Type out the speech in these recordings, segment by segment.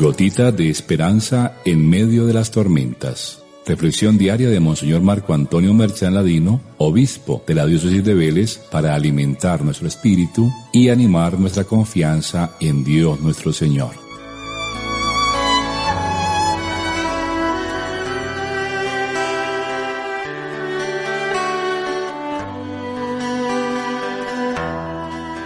Gotita de esperanza en medio de las tormentas. Reflexión diaria de Monseñor Marco Antonio Merchán Ladino, obispo de la diócesis de Vélez, para alimentar nuestro espíritu y animar nuestra confianza en Dios nuestro Señor.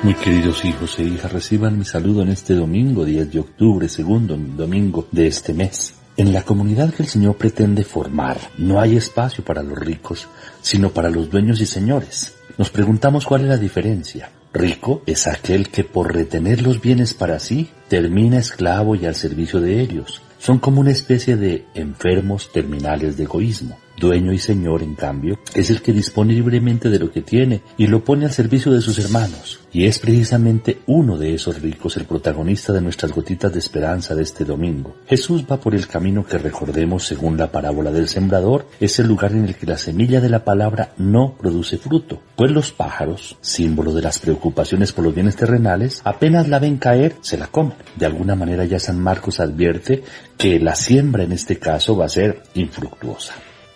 Muy queridos hijos e hijas, reciban mi saludo en este domingo, 10 de octubre, segundo domingo de este mes. En la comunidad que el Señor pretende formar, no hay espacio para los ricos, sino para los dueños y señores. Nos preguntamos cuál es la diferencia. Rico es aquel que por retener los bienes para sí, termina esclavo y al servicio de ellos. Son como una especie de enfermos terminales de egoísmo. Dueño y señor, en cambio, es el que dispone libremente de lo que tiene y lo pone al servicio de sus hermanos. Y es precisamente uno de esos ricos el protagonista de nuestras gotitas de esperanza de este domingo. Jesús va por el camino que, recordemos, según la parábola del sembrador, es el lugar en el que la semilla de la palabra no produce fruto. Pues los pájaros, símbolo de las preocupaciones por los bienes terrenales, apenas la ven caer, se la comen. De alguna manera ya San Marcos advierte que la siembra en este caso va a ser infructuosa.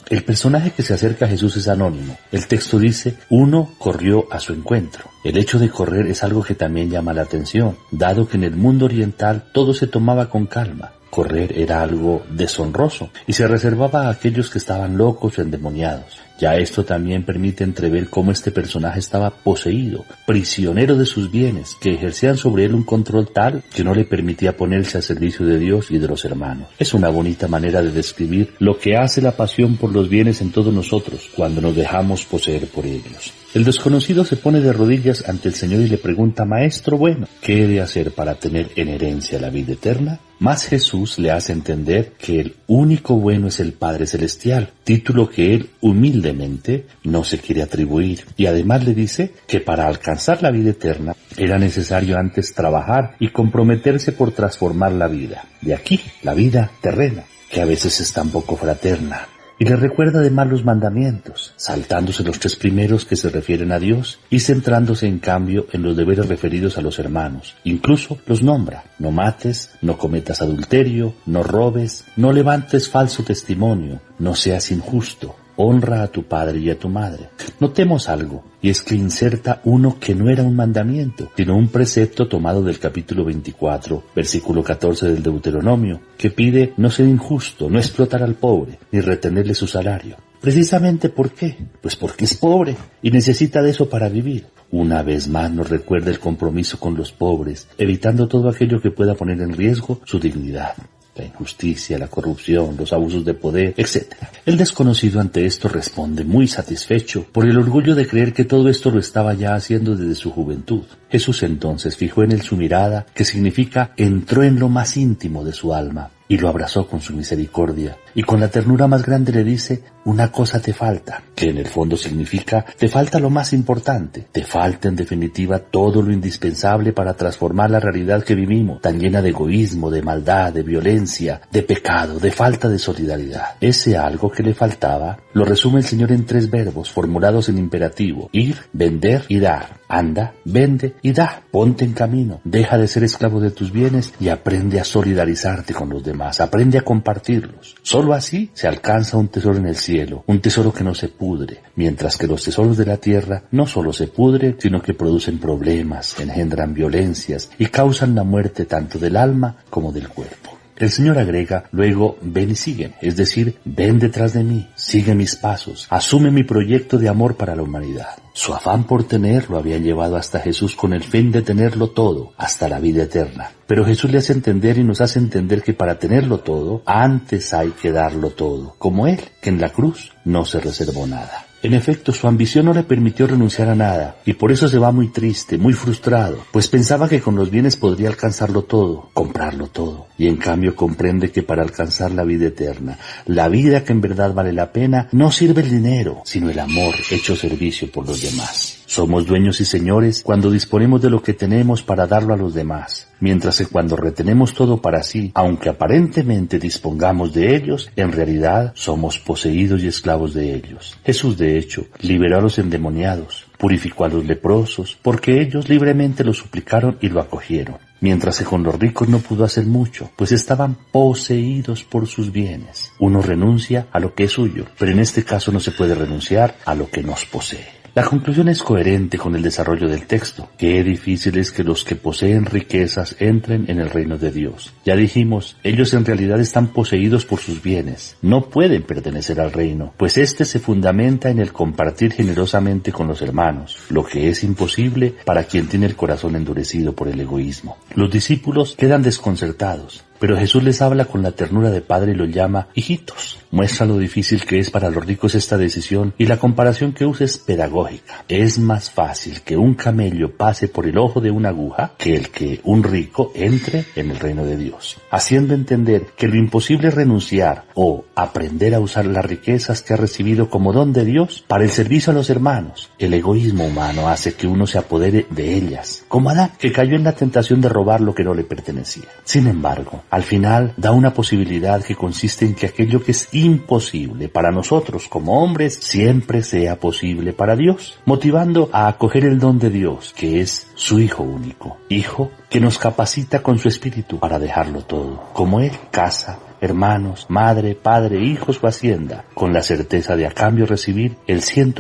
El personaje que se acerca a Jesús es anónimo. El texto dice, uno corrió a su encuentro. El hecho de correr es algo que también llama la atención, dado que en el mundo oriental todo se tomaba con calma. Correr era algo deshonroso y se reservaba a aquellos que estaban locos o endemoniados. Ya esto también permite entrever cómo este personaje estaba poseído, prisionero de sus bienes, que ejercían sobre él un control tal que no le permitía ponerse al servicio de Dios y de los hermanos. Es una bonita manera de describir lo que hace la pasión por los bienes en todos nosotros cuando nos dejamos poseer por ellos. El desconocido se pone de rodillas ante el Señor y le pregunta, Maestro bueno, ¿qué he de hacer para tener en herencia la vida eterna? Mas Jesús le hace entender que el único bueno es el Padre Celestial, título que él humildemente no se quiere atribuir. Y además le dice que para alcanzar la vida eterna era necesario antes trabajar y comprometerse por transformar la vida. De aquí, la vida terrena, que a veces es tan poco fraterna. Y le recuerda además los mandamientos, saltándose los 3 primeros que se refieren a Dios y centrándose en cambio en los deberes referidos a los hermanos. Incluso los nombra: no mates, no cometas adulterio, no robes, no levantes falso testimonio, no seas injusto, honra a tu padre y a tu madre. Notemos algo, y es que inserta uno que no era un mandamiento, sino un precepto tomado del capítulo 24, versículo 14 del Deuteronomio, que pide no ser injusto, no explotar al pobre, ni retenerle su salario. ¿Precisamente por qué? Pues porque es pobre y necesita de eso para vivir. Una vez más nos recuerda el compromiso con los pobres, evitando todo aquello que pueda poner en riesgo su dignidad. La injusticia, la corrupción, los abusos de poder, etc. El desconocido ante esto responde muy satisfecho por el orgullo de creer que todo esto lo estaba ya haciendo desde su juventud. Jesús entonces fijó en él su mirada, que significa entró en lo más íntimo de su alma y lo abrazó con su misericordia. Y con la ternura más grande le dice, una cosa te falta, que en el fondo significa, te falta lo más importante, te falta en definitiva todo lo indispensable para transformar la realidad que vivimos, tan llena de egoísmo, de maldad, de violencia, de pecado, de falta de solidaridad. Ese algo que le faltaba lo resume el Señor en 3 verbos formulados en imperativo: ir, vender y dar. Anda, vende y da. Ponte en camino, deja de ser esclavo de tus bienes y aprende a solidarizarte con los demás, aprende a compartirlos. Solo así se alcanza un tesoro en el cielo, un tesoro que no se pudre, mientras que los tesoros de la tierra no solo se pudren, sino que producen problemas, engendran violencias y causan la muerte tanto del alma como del cuerpo. El Señor agrega luego, ven y sígueme, es decir, ven detrás de mí, sigue mis pasos, asume mi proyecto de amor para la humanidad. Su afán por tener lo había llevado hasta Jesús con el fin de tenerlo todo, hasta la vida eterna. Pero Jesús le hace entender y nos hace entender que para tenerlo todo, antes hay que darlo todo, como Él, que en la cruz no se reservó nada. En efecto, su ambición no le permitió renunciar a nada, y por eso se va muy triste, muy frustrado, pues pensaba que con los bienes podría alcanzarlo todo, comprarlo todo, y en cambio comprende que para alcanzar la vida eterna, la vida que en verdad vale la pena, no sirve el dinero, sino el amor hecho servicio por los demás. Somos dueños y señores cuando disponemos de lo que tenemos para darlo a los demás, mientras que cuando retenemos todo para sí, aunque aparentemente dispongamos de ellos, en realidad somos poseídos y esclavos de ellos. Jesús, de hecho, liberó a los endemoniados, purificó a los leprosos, porque ellos libremente lo suplicaron y lo acogieron. mientras que con los ricos no pudo hacer mucho, pues estaban poseídos por sus bienes. Uno renuncia a lo que es suyo, pero en este caso no se puede renunciar a lo que nos posee. La conclusión es coherente con el desarrollo del texto. Qué difícil es que los que poseen riquezas entren en el reino de Dios. Ya dijimos, ellos en realidad están poseídos por sus bienes. No pueden pertenecer al reino, pues este se fundamenta en el compartir generosamente con los hermanos, lo que es imposible para quien tiene el corazón endurecido por el egoísmo. Los discípulos quedan desconcertados, pero Jesús les habla con la ternura de padre y los llama hijitos. Muestra lo difícil que es para los ricos esta decisión y la comparación que usa es pedagógica. Es más fácil que un camello pase por el ojo de una aguja que el que un rico entre en el reino de Dios, haciendo entender que lo imposible es renunciar o aprender a usar las riquezas que ha recibido como don de Dios para el servicio a los hermanos. El egoísmo humano hace que uno se apodere de ellas, como Adán, que cayó en la tentación de robar lo que no le pertenecía. Sin embargo, al final da una posibilidad que consiste en que aquello que es imposible para nosotros como hombres siempre sea posible para Dios, motivando a acoger el don de Dios, que es su Hijo único, Hijo que nos capacita con su Espíritu para dejarlo todo, como Él, casa, hermanos, madre, padre, hijos o hacienda, con la certeza de a cambio recibir el 100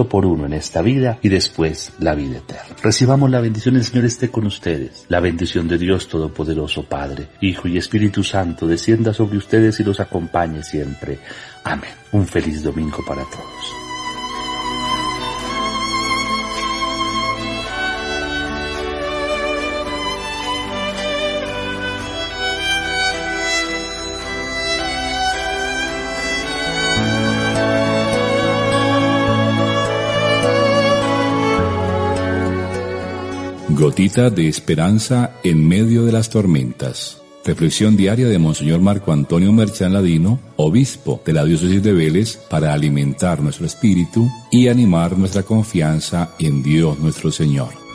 en esta vida y después la vida eterna. Recibamos la bendición del Señor esté con ustedes. La bendición de Dios Todopoderoso, Padre, Hijo y Espíritu Santo, descienda sobre ustedes y los acompañe siempre. Amén. Un feliz domingo para todos. Gotita de esperanza en medio de las tormentas. Reflexión diaria de Monseñor Marco Antonio Merchán Ladino, obispo de la diócesis de Vélez, para alimentar nuestro espíritu y animar nuestra confianza en Dios nuestro Señor.